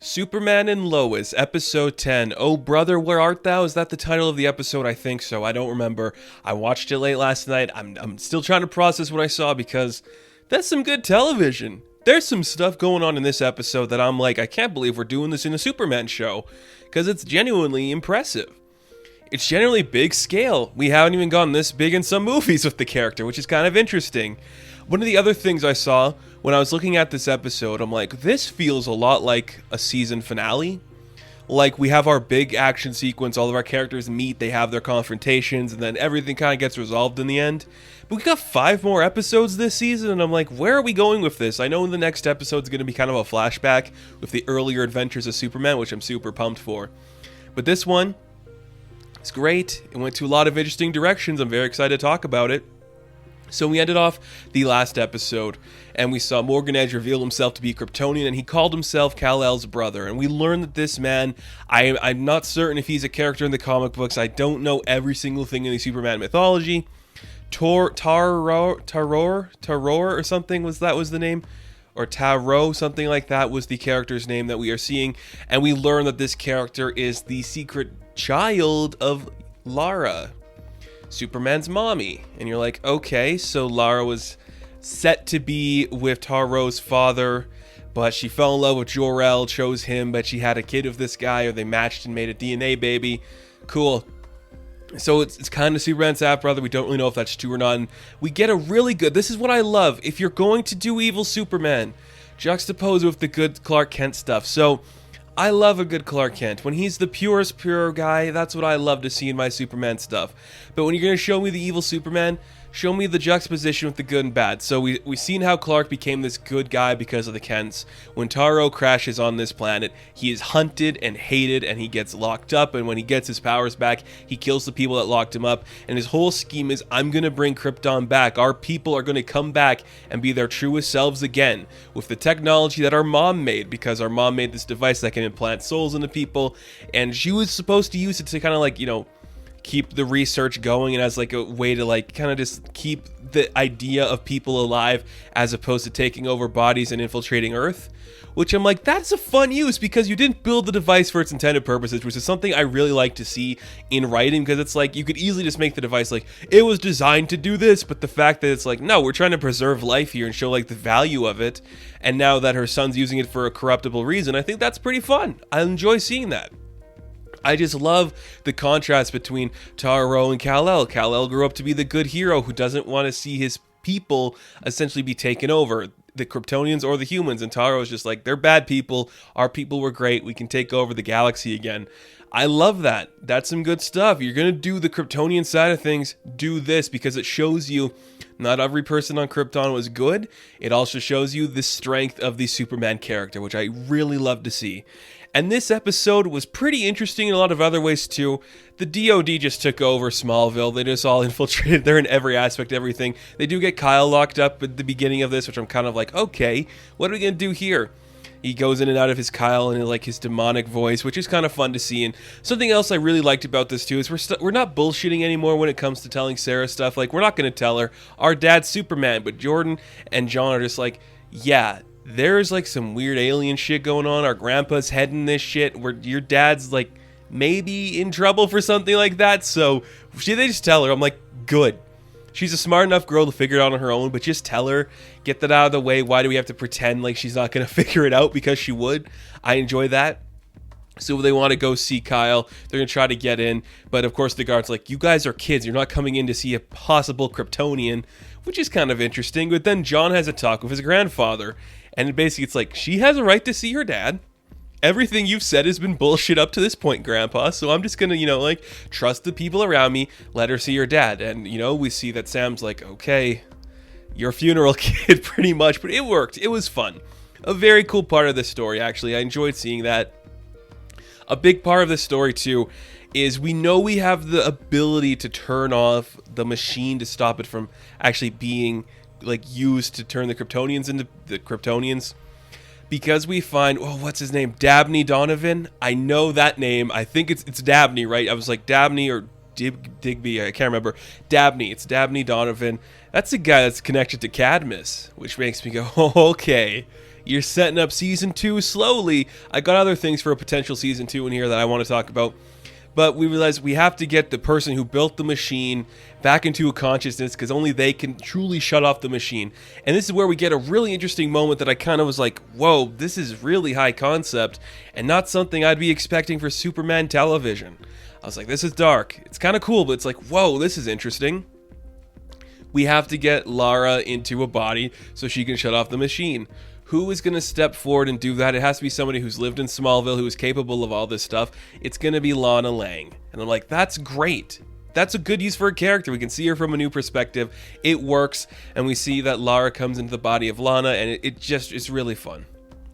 Superman and Lois, Episode 10. Oh, brother, where art thou? Is that the title of the episode? I think so. I don't remember. I watched it late last night. I'm still trying to process what I saw because that's some good television. There's some stuff going on in this episode that I'm like, I can't believe we're doing this in a Superman show because it's genuinely impressive. It's generally big scale. We haven't even gone this big in some movies with the character, which is kind of interesting. One of the other things I saw when I was looking at this episode, I'm like, this feels a lot like a season finale. Like, we have our big action sequence, all of our characters meet, they have their confrontations, and then everything kind of gets resolved in the end. But we got 5 more episodes this season, and I'm like, where are we going with this? I know the next episode's going to be kind of a flashback with the earlier adventures of Superman, which I'm super pumped for. But this one, it's great. It went to a lot of interesting directions. I'm very excited to talk about it. So we ended off the last episode, and we saw Morgan Edge reveal himself to be Kryptonian, and he called himself Kal-El's brother. And we learned that this man, I'm not certain if he's a character in the comic books. I don't know every single thing in the Superman mythology. Taror or something was the name, or Taro, something like that was the character's name that we are seeing. And we learn that this character is the secret child of Lara, Superman's mommy. And you're like, okay, so Lara was set to be with Taro's father, but she fell in love with Jor-El, chose him, but she had a kid with this guy, or they matched and made a DNA baby. Cool. So it's kind of Superman's half brother. We don't really know if that's true or not. And we get a really good, this is what I love. If you're going to do evil Superman, juxtapose it with the good Clark Kent stuff. So I love a good Clark Kent. When he's the purest pure guy, that's what I love to see in my Superman stuff. But when you're going to show me the evil Superman, show me the juxtaposition with the good and bad. So we've seen how Clark became this good guy because of the Kents. When Taro crashes on this planet, he is hunted and hated, and he gets locked up, and when he gets his powers back, he kills the people that locked him up, and his whole scheme is, I'm going to bring Krypton back. Our people are going to come back and be their truest selves again with the technology that our mom made, because our mom made this device that can implant souls into people, and she was supposed to use it to kind of like, keep the research going, and as like a way to like kind of just keep the idea of people alive as opposed to taking over bodies and infiltrating Earth, which I'm like, that's a fun use because you didn't build the device for its intended purposes, which is something I really like to see in writing, because it's like you could easily just make the device like it was designed to do this, but the fact that it's like, no, we're trying to preserve life here and show like the value of it, and now that her son's using it for a corruptible reason, I think that's pretty fun. I enjoy seeing that. I just love the contrast between Taro and Kal-El. Kal-El grew up to be the good hero who doesn't want to see his people essentially be taken over, the Kryptonians or the humans, and Taro is just like, they're bad people, our people were great, we can take over the galaxy again. I love that. That's some good stuff. You're going to do the Kryptonian side of things, do this, because it shows you not every person on Krypton was good. It also shows you the strength of the Superman character, which I really love to see. And this episode was pretty interesting in a lot of other ways too. The DOD just took over Smallville. They just all infiltrated. They're in every aspect, everything. They do get Kyle locked up at the beginning of this, which I'm kind of like, okay, what are we going to do here? He goes in and out of his Kyle and like his demonic voice, which is kind of fun to see. And something else I really liked about this too is we're not bullshitting anymore when it comes to telling Sarah stuff. Like, we're not going to tell her our dad's Superman, but Jordan and John are just like, yeah, there's like some weird alien shit going on. Our grandpa's heading this shit where your dad's like maybe in trouble for something like that. So they just tell her. I'm like, good. She's a smart enough girl to figure it out on her own, but just tell her, get that out of the way. Why do we have to pretend like she's not going to figure it out? Because she would. I enjoy that. So they want to go see Kyle. They're going to try to get in. But of course the guard's like, you guys are kids. You're not coming in to see a possible Kryptonian, which is kind of interesting. But then John has a talk with his grandfather. And basically it's like, she has a right to see her dad. Everything you've said has been bullshit up to this point, Grandpa. So I'm just going to, trust the people around me. Let her see her dad. And, we see that Sam's like, okay, your funeral, kid, pretty much. But it worked. It was fun. A very cool part of this story, actually. I enjoyed seeing that. A big part of this story, too, is we know we have the ability to turn off the machine to stop it from actually being used to turn the Kryptonians into the Kryptonians, because we find, what's his name? Dabney Donovan. I know that name. I think it's Dabney, right? I was like Dabney or Digby. I can't remember. Dabney. It's Dabney Donovan. That's the guy that's connected to Cadmus, which makes me go, okay, you're setting up season 2 slowly. I got other things for a potential season 2 in here that I want to talk about. But we realized we have to get the person who built the machine back into a consciousness, because only they can truly shut off the machine. And this is where we get a really interesting moment that I kind of was like, whoa, this is really high concept and not something I'd be expecting for Superman television. I was like, this is dark. It's kind of cool, but it's like, whoa, this is interesting. We have to get Lara into a body so she can shut off the machine. Who is going to step forward and do that? It has to be somebody who's lived in Smallville, who is capable of all this stuff. It's going to be Lana Lang. And I'm like, that's great. That's a good use for a character. We can see her from a new perspective. It works. And we see that Lara comes into the body of Lana, and it's really fun.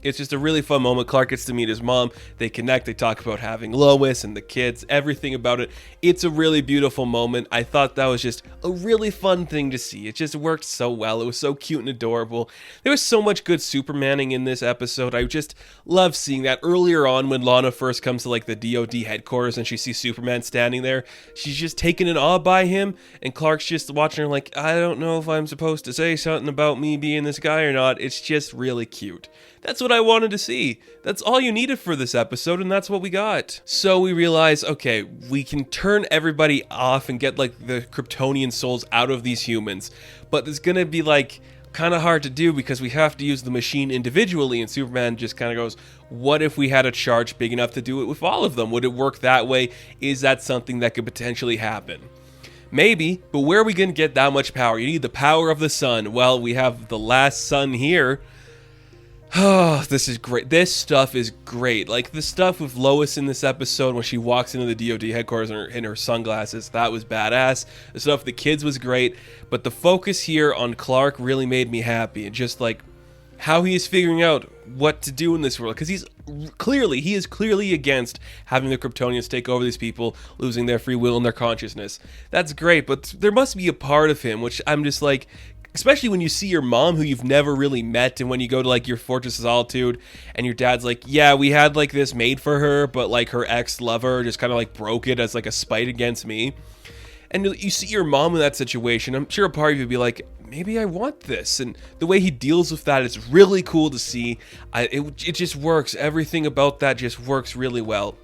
It's just a really fun moment. Clark gets to meet his mom. They connect. They talk about having Lois and the kids, everything about it. It's a really beautiful moment. I thought that was just a really fun thing to see. It just worked so well. It was so cute and adorable. There was so much good Supermaning in this episode. I just love seeing that. Earlier on, when Lana first comes to like the DOD headquarters and she sees Superman standing there, she's just taken in awe by him, and Clark's just watching her like, I don't know if I'm supposed to say something about me being this guy or not. It's just really cute. That's what I wanted to see. That's all you needed for this episode, and that's what we got. So we realize, okay, we can turn everybody off and get like the Kryptonian souls out of these humans, but it's gonna be like kind of hard to do because we have to use the machine individually, and Superman just kind of goes, what if we had a charge big enough to do it with all of them? Would it work that way? Is that something that could potentially happen? Maybe, but where are we gonna get that much power? You need the power of the sun. Well, we have the last sun here. Oh, this is great. This stuff is great. Like the stuff with Lois in this episode when she walks into the DOD headquarters in her sunglasses, that was badass. The stuff with the kids was great, but the focus here on Clark really made me happy, and just like how he is figuring out what to do in this world, because he is clearly against having the Kryptonians take over these people, losing their free will and their consciousness. That's great, but there must be a part of him which I'm just like, especially when you see your mom who you've never really met, and when you go to like your Fortress of Solitude and your dad's like, yeah, we had like this made for her, but like her ex-lover just kind of like broke it as like a spite against me. And you see your mom in that situation, I'm sure a part of you would be like, maybe I want this. And the way he deals with that is really cool to see. It just works. Everything about that just works really well.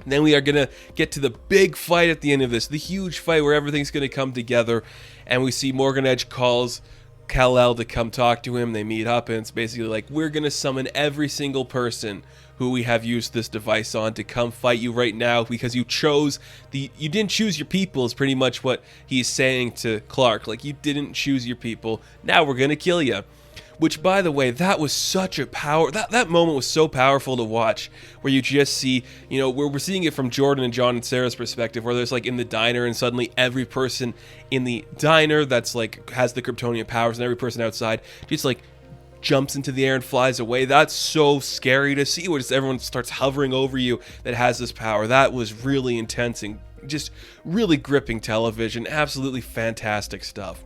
And then we are going to get to the big fight at the end of this, the huge fight where everything's going to come together, and we see Morgan Edge calls Kal-El to come talk to him. They meet up, and it's basically like, we're going to summon every single person who we have used this device on to come fight you right now, because you didn't choose your people is pretty much what he's saying to Clark. Like, you didn't choose your people, now we're going to kill you. Which, by the way, that was such a that moment was so powerful to watch, where you just see, you know, we're seeing it from Jordan and John and Sarah's perspective, where there's like in the diner, and suddenly every person in the diner that's like has the Kryptonian powers, and every person outside just like jumps into the air and flies away. That's so scary to see, where just everyone starts hovering over you that has this power. That was really intense and just really gripping television. Absolutely fantastic stuff.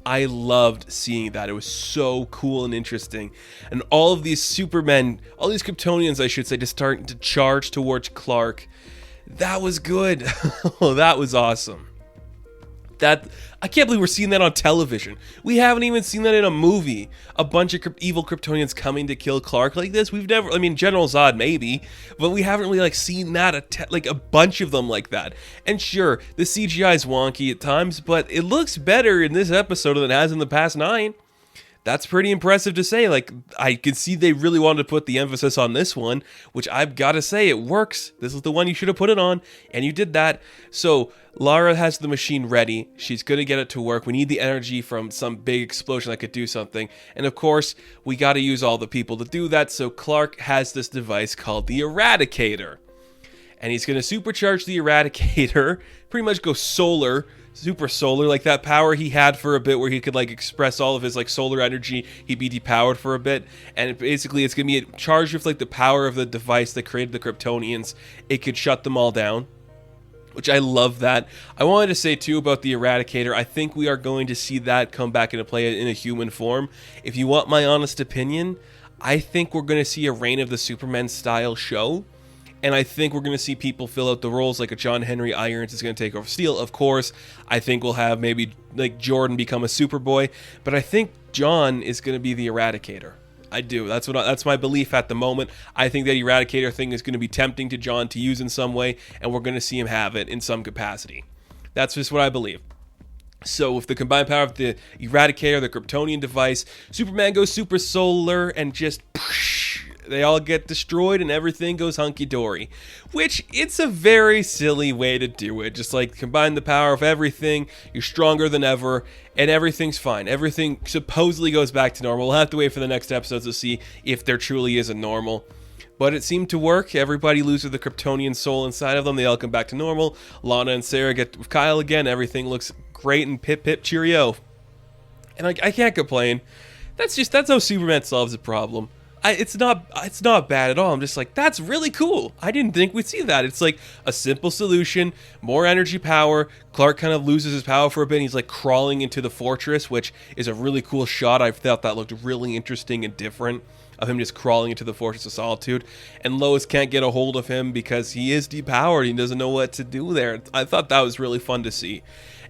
I loved seeing that. It was so cool and interesting. And all of these Supermen, all these Kryptonians, I should say, just starting to charge towards Clark. That was good. Oh, that was awesome. I can't believe we're seeing that on television. We haven't even seen that in a movie. A bunch of evil Kryptonians coming to kill Clark like this. We've never, I mean, General Zod maybe, but we haven't really like seen that, like a bunch of them like that. And sure, the CGI is wonky at times, but it looks better in this episode than it has in the past 9. That's pretty impressive to say. Like, I could see they really wanted to put the emphasis on this one, which I've got to say, it works. This is the one you should have put it on, and you did that. So Lara has the machine ready. She's going to get it to work. We need the energy from some big explosion that could do something. And of course, we got to use all the people to do that. So Clark has this device called the Eradicator. And he's going to supercharge the Eradicator, pretty much go super solar, like that power he had for a bit where he could like express all of his like solar energy. He'd be depowered for a bit, and basically it's gonna be charged with like the power of the device that created the Kryptonians. It could shut them all down, which I love that. I wanted to say too about the Eradicator, I think we are going to see that come back into play in a human form. If you want my honest opinion, I think we're going to see a Reign of the Supermen style show. And I think we're going to see people fill out the roles, like a John Henry Irons is going to take over Steel. Of course, I think we'll have maybe like Jordan become a Superboy. But I think John is going to be the Eradicator. I do. That's my belief at the moment. I think that Eradicator thing is going to be tempting to John to use in some way, and we're going to see him have it in some capacity. That's just what I believe. So with the combined power of the Eradicator, the Kryptonian device, Superman goes super solar and just they all get destroyed and everything goes hunky-dory. Which, it's a very silly way to do it. Just like combine the power of everything, you're stronger than ever, and everything's fine. Everything supposedly goes back to normal. We'll have to wait for the next episodes to see if there truly is a normal. But it seemed to work. Everybody loses the Kryptonian soul inside of them. They all come back to normal. Lana and Sarah get with Kyle again. Everything looks great and pip pip cheerio. And I can't complain. That's how Superman solves the problem. It's not bad at all. I'm just like, that's really cool. I didn't think we'd see that. It's like a simple solution, more energy power. Clark kind of loses his power for a bit. He's like crawling into the fortress, which is a really cool shot. I thought that looked really interesting and different, of him just crawling into the Fortress of Solitude. And Lois can't get a hold of him because he is depowered. He doesn't know what to do there. I thought that was really fun to see.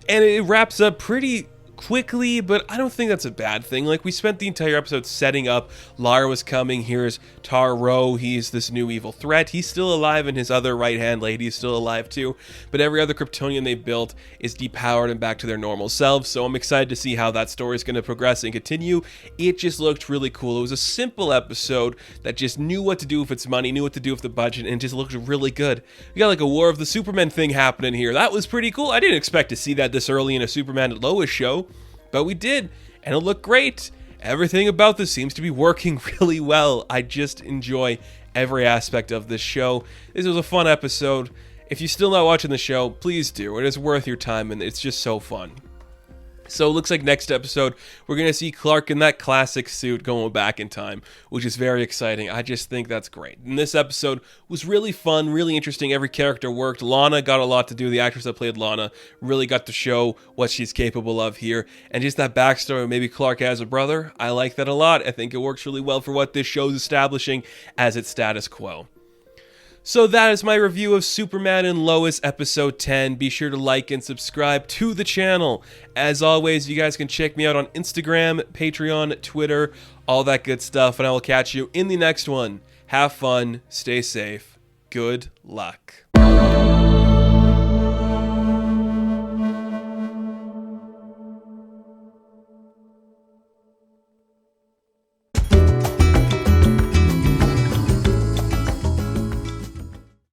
And it wraps up pretty quickly, but I don't think that's a bad thing. Like, we spent the entire episode setting up Lara was coming. Here's Tar-Ro. He's this new evil threat. He's still alive, and his other right-hand lady is still alive too. But every other Kryptonian they built is depowered and back to their normal selves. So I'm excited to see how that story is going to progress and continue. It just looked really cool. It was a simple episode that just knew what to do with its money, knew what to do with the budget, and just looked really good. We got like a War of the Supermen thing happening here. That was pretty cool. I didn't expect to see that this early in a Superman and Lois show. But we did, and it looked great. Everything about this seems to be working really well. I just enjoy every aspect of this show. This was a fun episode. If you're still not watching the show, please do. It is worth your time, and it's just so fun. So it looks like next episode, we're going to see Clark in that classic suit going back in time, which is very exciting. I just think that's great. And this episode was really fun, really interesting. Every character worked. Lana got a lot to do. The actress that played Lana really got to show what she's capable of here. And just that backstory, maybe Clark has a brother. I like that a lot. I think it works really well for what this show is establishing as its status quo. So that is my review of Superman and Lois episode 10. Be sure to like and subscribe to the channel. As always, you guys can check me out on Instagram, Patreon, Twitter, all that good stuff, and I will catch you in the next one. Have fun, stay safe, good luck.